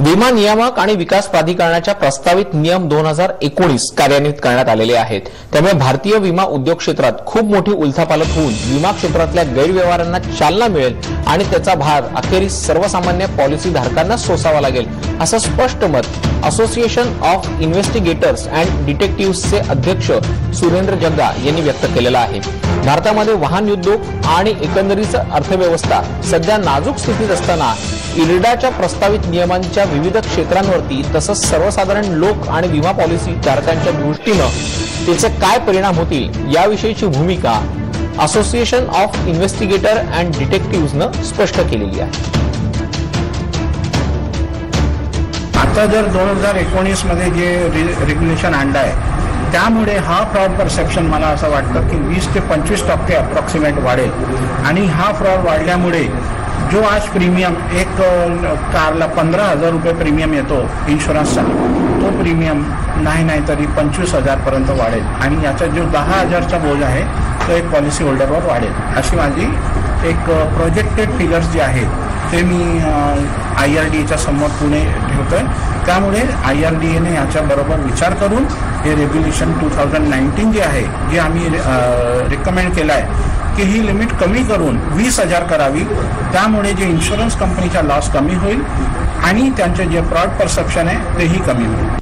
विमा नियामक आणि विकास प्राधिकरणाच्या प्रस्तावित नियम 2019 कार्यान्वित करण्यात आलेले आहेत। त्यामुळे भारतीय विमा उद्योग क्षेत्रात खूप मोठी उलथापालथ होऊन विमा क्षेत्रातल्या गैरव्यवहारांना चालना मिळेल आणि त्याचा भार अखेरीस सर्वसामान्य पॉलिसी धारकांना सोसावा लागेल, असं स्पष्ट मत असोसिएशन ऑफ इन्व्हेस्टिगेटर्स अँड डिटेक्टिव्हचे अध्यक्ष सुरेंद्र जग्गा यांनी व्यक्त केलेलं आहे। भारतामध्ये वाहन उद्योग आणि एकंदरीत अर्थव्यवस्था सध्या नाजूक स्थितीत असताना इरडाच्या प्रस्तावित नियमांच्या विविध क्षेत्रांवरती तसंच सर्वसाधारण लोक आणि विमा पॉलिसी धारकांच्या दृष्टीने त्याचे काय परिणाम होतील याविषयीची भूमिका असोसिएशन ऑफ इन्व्हेस्टिगेटर अँड डिटेक्टिव्हने स्पष्ट केलेली आहे। आता जर 2019 मध्ये जे रेग्युलेशन आणलं आहे त्यामुळे हा फ्रॉड परसेप्शन मला असं वाटतं की 20 ते 25% अप्रॉक्सिमेट वाढेल आणि हा फ्रॉड वाढल्यामुळे जो आज प्रीमियम एक कारला 15,000 रुपये प्रीमियम येतो इन्शुरन्सचा, तो प्रीमियम नाही तरी 25,000 पर्यंत वाढेल आणि याचा जो 10,000चा बोज आहे तो एक पॉलिसी होल्डरवर वाढेल, अशी माझी एक प्रोजेक्टेड फिगर्स जे आहेत ते मी IRDAच्या समोर पुणे ठेवतोय। त्यामुळे IRDAने याच्याबरोबर विचार करून हे रेग्युलेशन 2019 जे आहे जे आम्ही रिकमेंड केलं आहे की ही लिमिट कमी करून 20,000 करावी, त्यामुळे जे इन्शुरन्स कंपनीचा लॉस कमी होईल आणि त्यांचे जे फ्रॉड परसेप्शन आहे तेही कमी होईल।